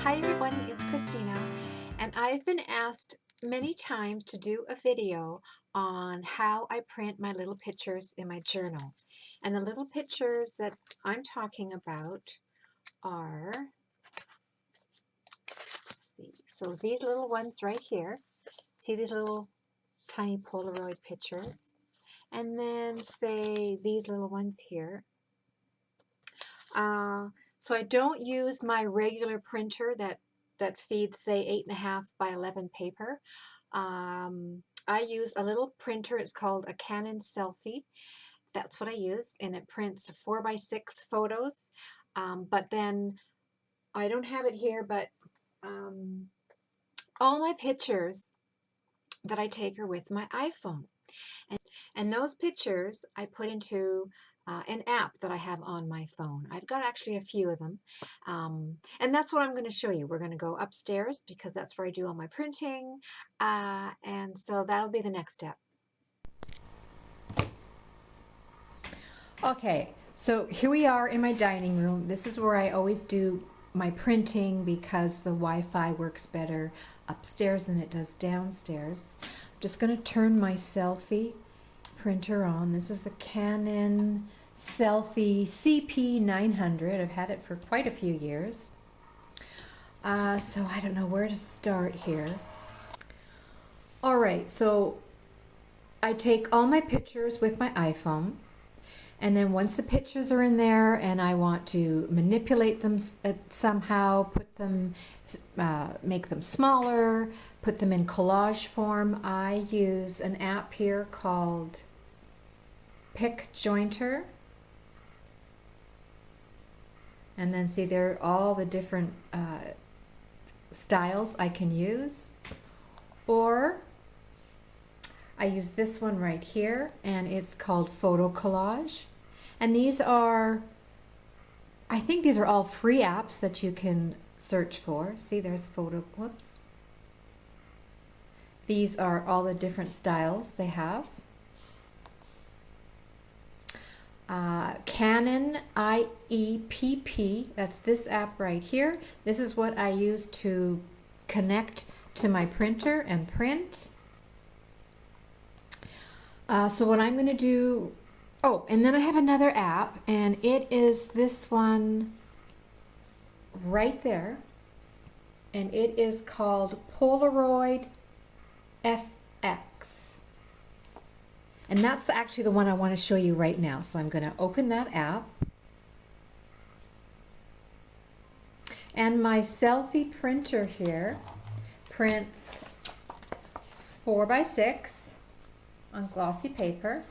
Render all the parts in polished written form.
Hi everyone, it's Christina, and I've been asked many times to do a video on how I print my little pictures in my journal. And the little pictures that I'm talking about are, so these little ones right here. See these little tiny Polaroid pictures? And then say these little ones here. So I don't use my regular printer that feeds, say, 8.5 by 11 paper. I use a little printer. It's called a Canon Selphy. That's what I use, and it prints 4 by 6 photos. But then I don't have it here, but all my pictures that I take are with my iPhone. And those pictures I put into an app that I have on my phone. I've got actually a few of them. And that's what I'm going to show you. We're going to go upstairs because that's where I do all my printing. And so that'll be the next step. Okay, so here we are in my dining room. This is where I always do my printing because the Wi-Fi works better upstairs than it does downstairs. I'm just going to turn my Selphy printer on. This is the Canon Selphy CP900. I've had it for quite a few years. So I don't know where to start here. Alright, so I take all my pictures with my iPhone. And then once the pictures are in there and I want to manipulate them somehow, put them, make them smaller, put them in collage form, I use an app here called Pick Jointer. And then see there are all the different styles I can use. Or I use this one right here, and it's called Photo Collage. And these are, I think these are all free apps that you can search for. See, there's photo, whoops. These are all the different styles they have. Canon IEPP, that's this app right here. This is what I use to connect to my printer and print. So what I'm going to do, oh, and then I have another app, and it is this one right there, and it is called Polaroid Fx. And that's actually the one I want to show you right now. So I'm going to open that app. And my Selphy printer here prints 4 by 6 on glossy paper.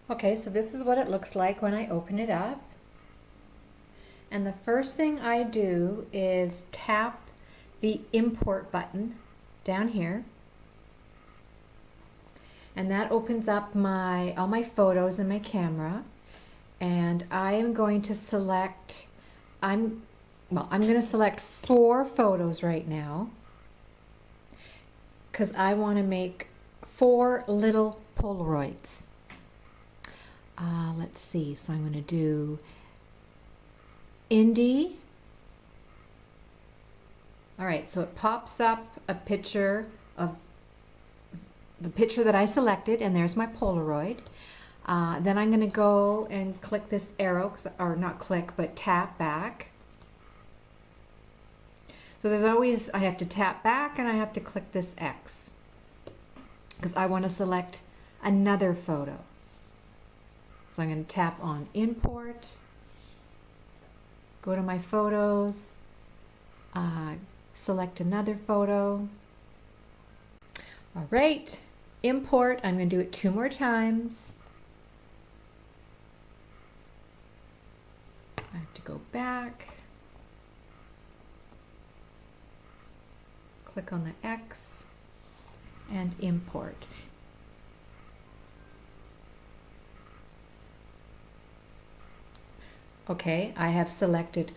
Okay, so this is what it looks like when I open it up. And the first thing I do is tap the import button down here. And that opens up all my photos in my camera. And I am going to select, I'm going to select 4 photos right now because I want to make 4 little Polaroids. Let's see, so I'm going to do Indie. Alright, so it pops up a picture of the picture that I selected, and there's my Polaroid. Then I'm going to go and click this arrow, or not click, but tap back. So there's always, I have to tap back and I have to click this X because I want to select another photo. So I'm going to tap on import, go to my photos, select another photo. All right, import, I'm going to do it 2 more times. I have to go back. Click on the X and import. Okay, I have selected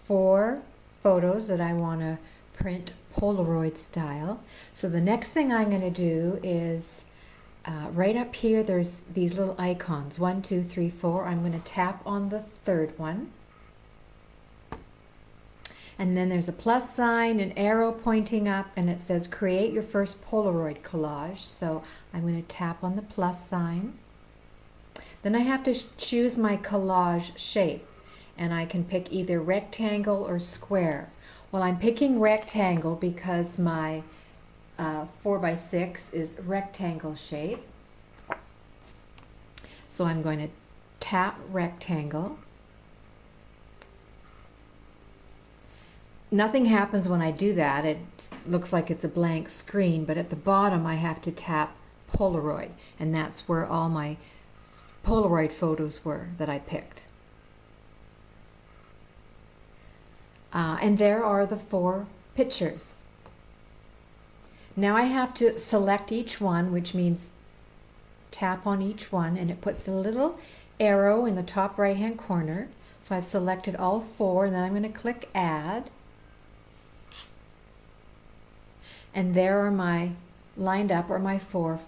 4 photos that I want to print Polaroid style. So the next thing I'm going to do is right up here, there's these little icons, 1, 2, 3, 4. I'm going to tap on the third one. And then there's a plus sign, an arrow pointing up, and it says create your first Polaroid collage. So I'm going to tap on the plus sign. Then I have to choose my collage shape, and I can pick either rectangle or square. Well, I'm picking rectangle because my 4x6 is rectangle shape. So I'm going to tap rectangle. Nothing happens when I do that. It looks like it's a blank screen, but at the bottom I have to tap Polaroid, and that's where all my Polaroid photos were that I picked. And there are the 4 pictures. Now I have to select each one, which means tap on each one, and it puts a little arrow in the top right hand corner. So I've selected all 4, and then I'm going to click add. And there are my lined up are my 4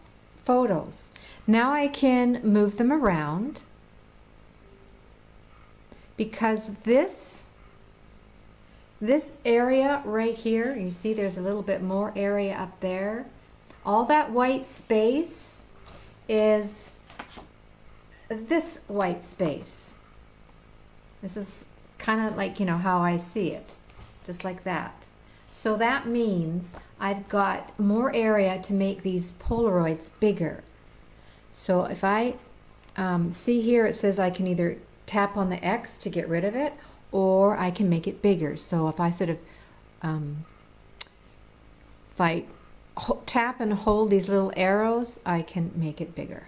photos. Now I can move them around because this area right here, you see there's a little bit more area up there. All that white space is this white space. This is kind of like, you know, how I see it, just like that. So that means I've got more area to make these Polaroids bigger. So if I see here, it says I can either tap on the X to get rid of it, or I can make it bigger. So if I sort of, if I tap and hold these little arrows, I can make it bigger.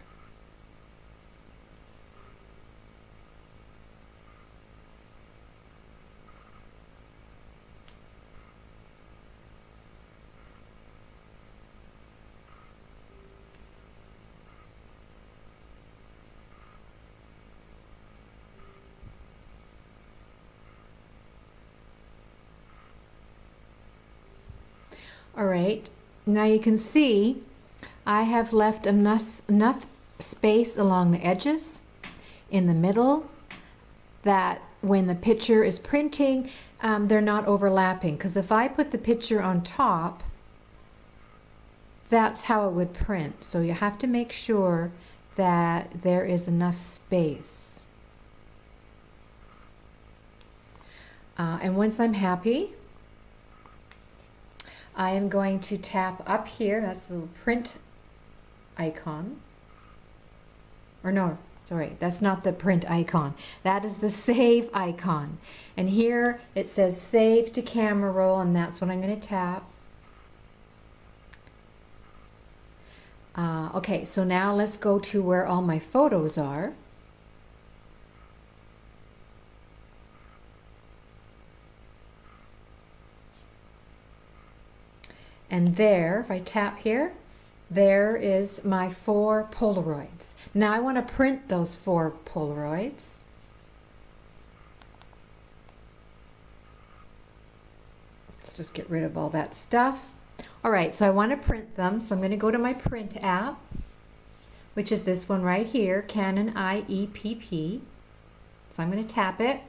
All right, now you can see I have left enough space along the edges in the middle that when the picture is printing, they're not overlapping. Because if I put the picture on top, that's how it would print. So you have to make sure that there is enough space. And once I'm happy, I am going to tap up here, that's the little print icon. Or no, sorry, that's not the print icon. That is the save icon. And here it says save to camera roll, and that's what I'm going to tap. Okay, so now let's go to where all my photos are. And there, if I tap here, there is my 4 Polaroids. Now I want to print those 4 Polaroids. Let's just get rid of all that stuff. All right, so I want to print them, so I'm going to go to my print app, which is this one right here, Canon IEPP. So I'm going to tap it.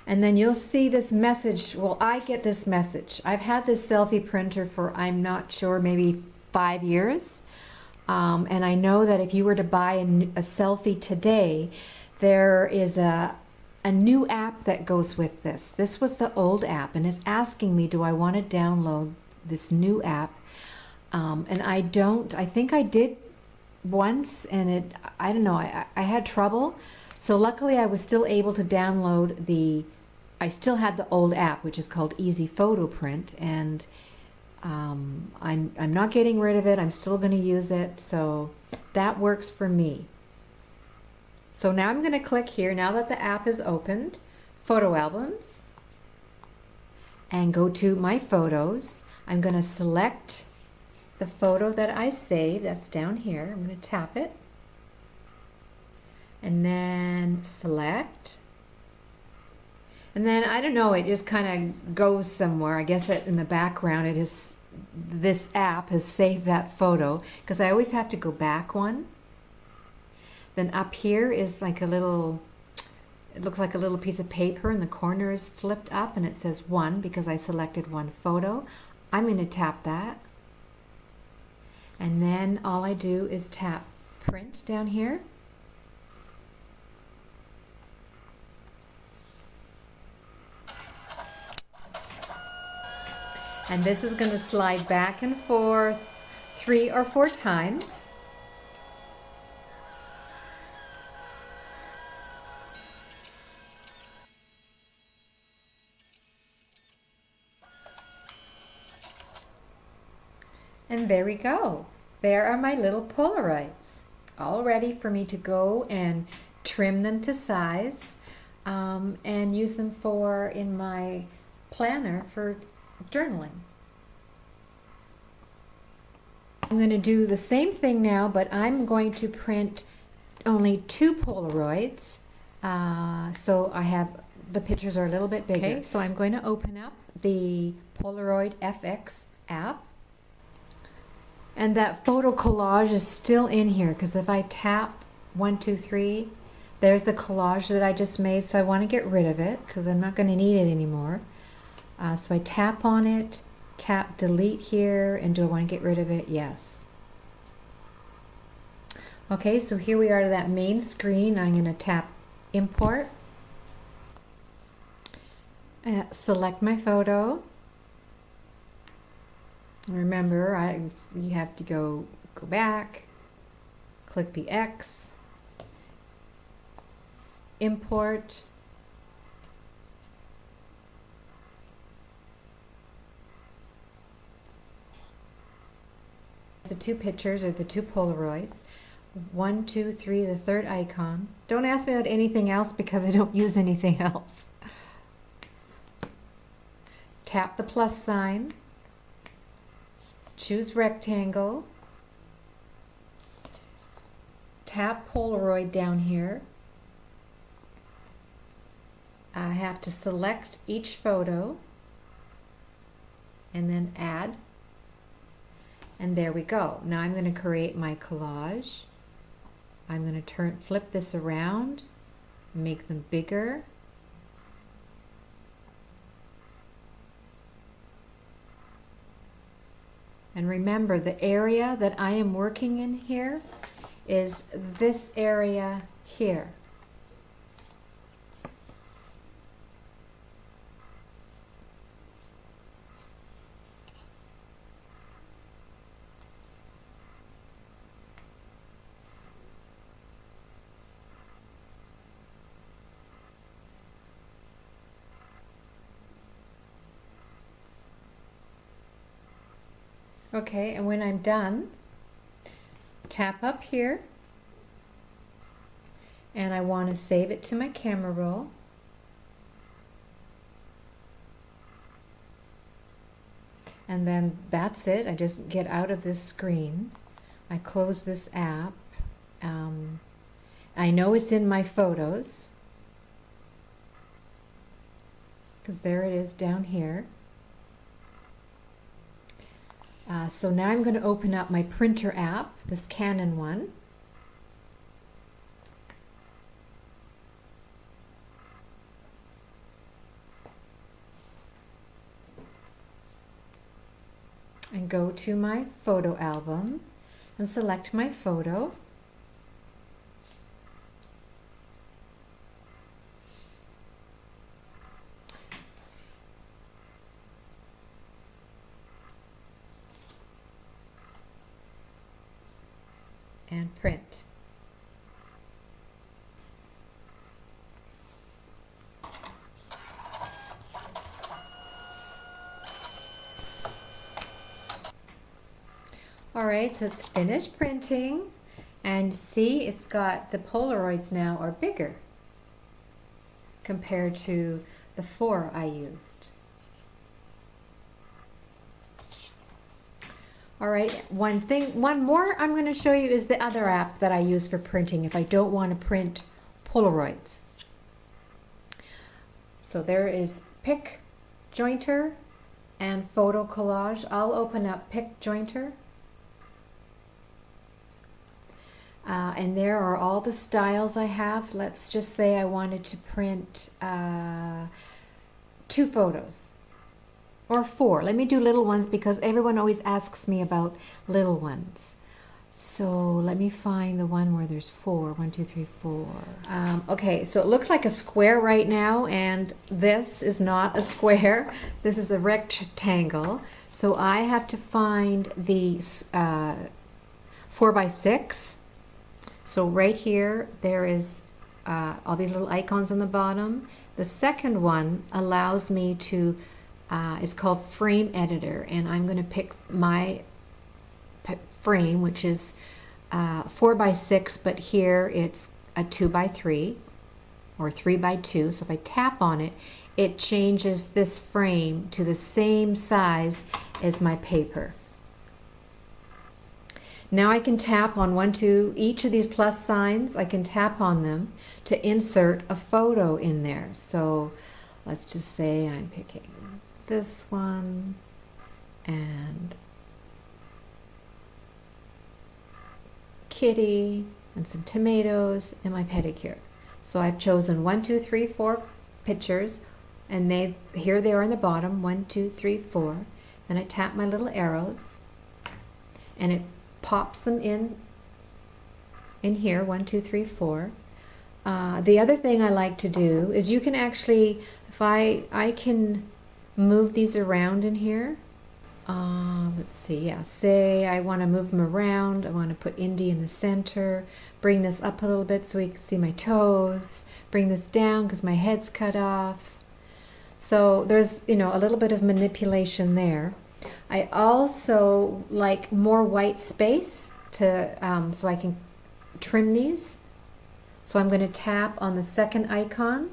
And then you'll see this message. Well, I get this message. I've had this selfie printer for, I'm not sure, maybe 5 years. And I know that if you were to buy a selfie today, there is a new app that goes with this. This was the old app, and it's asking me, do I want to download this new app? And I don't. I think I did once, and I don't know, I had trouble. So luckily I was still able to download I still had the old app, which is called Easy Photo Print, and I'm not getting rid of it. I'm still going to use it, so that works for me. So now I'm going to click here, now that the app is opened, Photo Albums, and go to My Photos. I'm going to select the photo that I saved. That's down here. I'm going to tap it, and then select. And then, I don't know, it just kind of goes somewhere. I guess in the background it is this app has saved that photo, because I always have to go back one. Then up here is like a little, it looks like a little piece of paper, and the corner is flipped up and it says 1 because I selected one photo. I'm going to tap that. And then all I do is tap print down here. And this is going to slide back and forth 3 or 4 times. And there we go. There are my little Polaroids, all ready for me to go and trim them to size and use them in my planner for journaling. I'm going to do the same thing now, but I'm going to print only 2 Polaroids, so I have, the pictures are a little bit bigger. Okay, so I'm going to open up the Polaroid Fx app. And that photo collage is still in here, because if I tap 1, 2, 3, there's the collage that I just made, so I want to get rid of it because I'm not going to need it anymore. So I tap on it, tap delete here, and do I want to get rid of it? Yes. Okay, so here we are to that main screen. I'm going to tap import, select my photo. Remember, you have to go back, click the X, import, the 2 pictures or the 2 Polaroids. 1, 2, 3, the 3rd icon. Don't ask me about anything else because I don't use anything else. Tap the plus sign. Choose rectangle, tap Polaroid down here. I have to select each photo and then add, and there we go. Now I'm going to create my collage. I'm going to flip this around, make them bigger. And remember, the area that I am working in here is this area here. Okay, and when I'm done, tap up here, and I want to save it to my camera roll. And then that's it. I just get out of this screen. I close this app. I know it's in my photos, because there it is down here. So now I'm going to open up my printer app, this Canon one. And go to my photo album and select my photo. And print. Alright, so it's finished printing, and see, it's got the Polaroids now are bigger compared to the 4 I used. Alright, one more I'm going to show you is the other app that I use for printing if I don't want to print Polaroids. So there is Pick Jointer, and photo collage. I'll open up Pic Jointer. And there are all the styles I have. Let's just say I wanted to print 2 photos. Or 4. Let me do little ones because everyone always asks me about little ones. So let me find the one where there's 4. 1, 2, 3, 4. Okay, so it looks like a square right now, and this is not a square. This is a rectangle. So I have to find the 4 by 6. So right here, there is all these little icons on the bottom. The second one allows me to, it's called Frame Editor, and I'm going to pick my frame, which is 4 by 6, but here it's a 2 by 3 or 3 by 2. So if I tap on it, it changes this frame to the same size as my paper. Now I can tap on each of these plus signs. I can tap on them to insert a photo in there. So let's just say I'm picking this one and kitty and some tomatoes and my pedicure. So I've chosen 1, 2, 3, 4 pictures, and here they are in the bottom, 1, 2, 3, 4. Then I tap my little arrows and it pops them in here, 1, 2, 3, 4. The other thing I like to do is you can actually, if I can move these around in here. Let's see, yeah, say I want to move them around. I want to put Indy in the center, bring this up a little bit so you can see my toes, bring this down because my head's cut off. So there's, a little bit of manipulation there. I also like more white space to so I can trim these. So I'm going to tap on the second icon,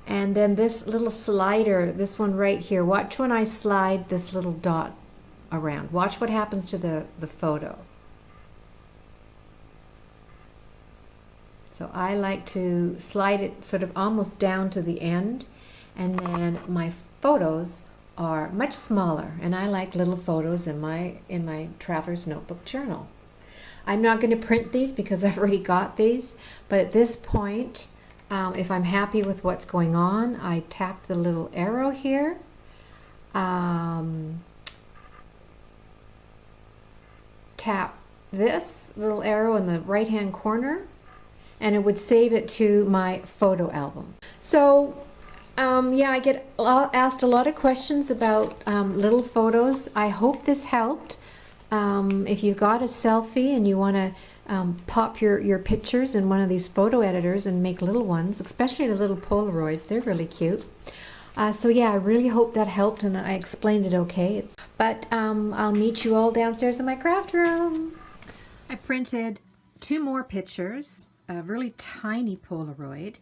and then this little slider, this one right here, watch when I slide this little dot around. Watch what happens to the photo. So I like to slide it sort of almost down to the end, and then my photos are much smaller, and I like little photos in my traveler's notebook journal. I'm not going to print these because I've already got these, but at this point, if I'm happy with what's going on, I tap the little arrow here. Tap this little arrow in the right hand corner, and it would save it to my photo album. So yeah, I get asked a lot of questions about little photos. I hope this helped. If you've got a selfie and you want to pop your pictures in one of these photo editors and make little ones, especially the little Polaroids, they're really cute. So yeah, I really hope that helped and I explained it okay. But I'll meet you all downstairs in my craft room. I printed 2 more pictures, a really tiny Polaroid.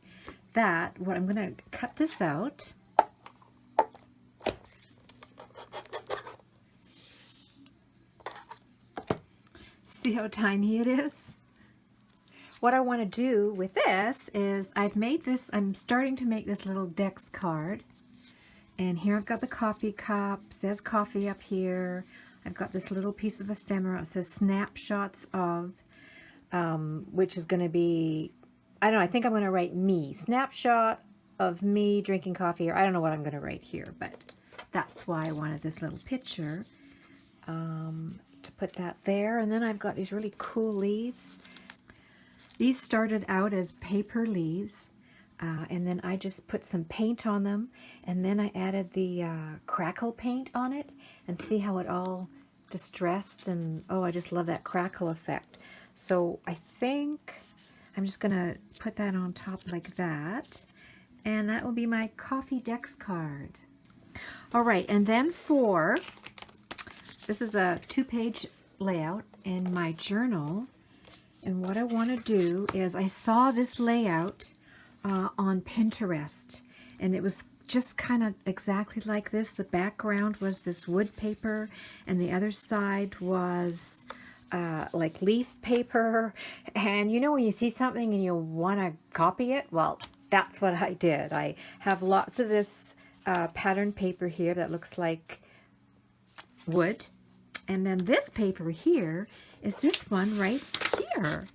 What I'm going to cut this out. See how tiny it is? What I want to do with this is I'm starting to make this little Dex card. And here I've got the coffee cup, says coffee up here. I've got this little piece of ephemera. It says snapshots of, which is going to be, I don't know, I think I'm going to write me. Snapshot of me drinking coffee, or I don't know what I'm going to write here, but that's why I wanted this little picture. To put that there. And then I've got these really cool leaves. These started out as paper leaves, and then I just put some paint on them, and then I added the crackle paint on it, and see how it all distressed, and oh, I just love that crackle effect. So I think I'm just gonna put that on top like that, and that will be my coffee Dex card. All right, and then this is a 2-page layout in my journal, and what I want to do is I saw this layout on Pinterest, and it was just kind of exactly like this. The background was this wood paper, and the other side was like leaf paper, and when you see something and you want to copy it, well, that's what I did. I have lots of this pattern paper here that looks like wood. And then this paper here is this one right here.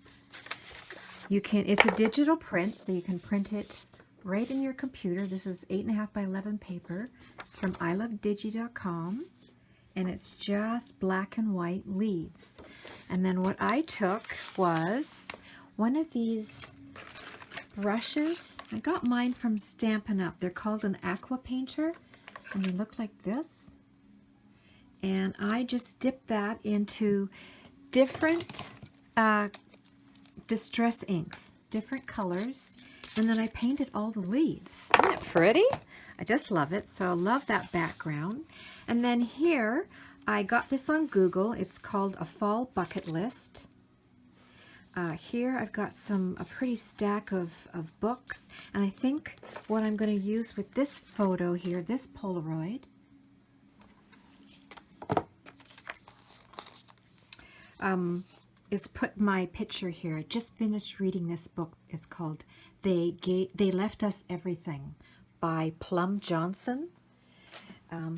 It's a digital print, so you can print it right in your computer. This is 8.5 by 11 paper. It's from ilovedigi.com, and it's just black and white leaves. And then what I took was one of these brushes. I got mine from Stampin' Up. They're called an aqua painter, and they look like this. And I just dipped that into different distress inks, different colors, and then I painted all the leaves. Isn't it pretty? I just love it. So I love that background. And then here, I got this on Google. It's called a fall bucket list. Here I've got a pretty stack of books, and I think what I'm going to use with this photo here, this Polaroid, is put my picture here. I just finished reading this book. It's called They Left Us Everything by Plum Johnson.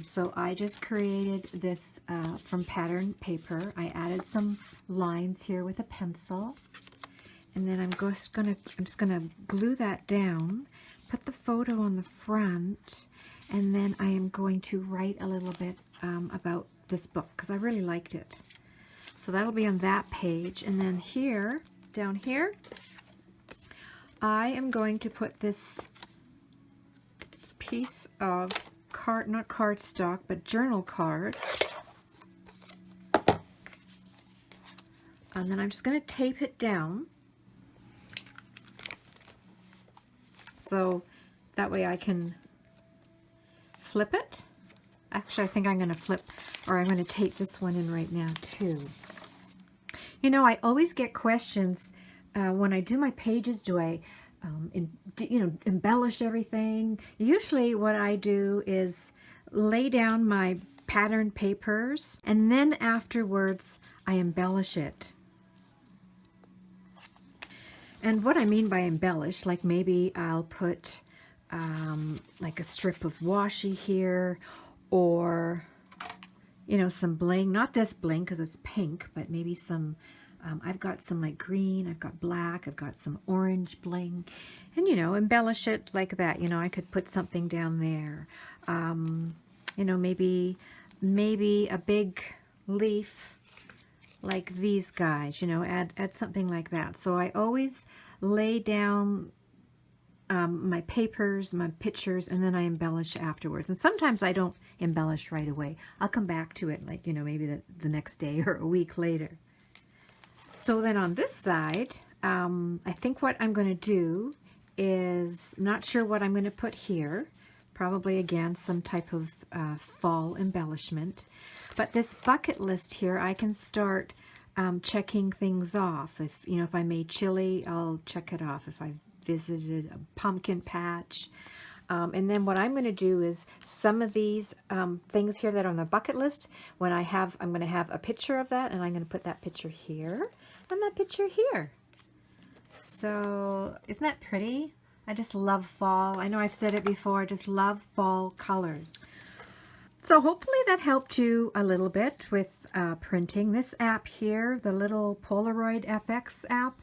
So I just created this from pattern paper. I added some lines here with a pencil, and then I'm just gonna glue that down, put the photo on the front, and then I am going to write a little bit about this book because I really liked it. So that'll be on that page. And then here, down here, I am going to put this piece of not cardstock, but journal card. And then I'm just going to tape it down. So that way I can flip it. Actually, I think I'm going to flip, or I'm going to tape this one in right now too. You know, I always get questions when I do my pages, do I embellish everything? Usually what I do is lay down my pattern papers, and then afterwards I embellish it. And what I mean by embellish, like maybe I'll put like a strip of washi here, or some bling, not this bling because it's pink, but maybe some, I've got some like green, I've got black, I've got some orange bling, and embellish it like that. I could put something down there, maybe a big leaf like these guys, add something like that. So I always lay down my papers, my pictures, and then I embellish afterwards. And sometimes I don't embellish right away. I'll come back to it like, maybe the next day or a week later. So then on this side, I think what I'm going to do is, not sure what I'm going to put here. Probably, again, some type of fall embellishment. But this bucket list here, I can start checking things off. If I made chili, I'll check it off. If I visited a pumpkin patch. And then what I'm going to do is some of these things here that are on the bucket list, I'm going to have a picture of that, and I'm going to put that picture here and that picture here. So isn't that pretty? I just love fall. I know I've said it before, I just love fall colors. So hopefully that helped you a little bit with printing. This app here, the little Polaroid Fx app,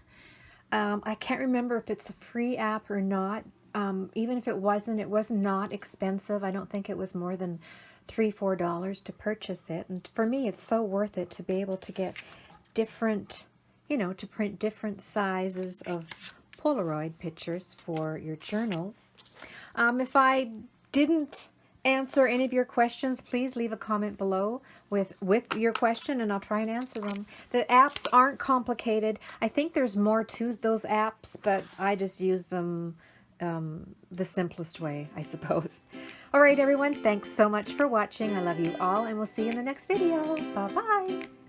I can't remember if it's a free app or not. Even if it was not expensive. I don't think it was more than $3-4 to purchase it. And for me, it's so worth it to be able to get different, to print different sizes of Polaroid pictures for your journals. If I didn't answer any of your questions, please leave a comment below with your question, and I'll try and answer them. The apps aren't complicated. I think there's more to those apps, but I just use them the simplest way, I suppose. All right, everyone, thanks so much for watching. I love you all, and we'll see you in the next video. Bye-bye.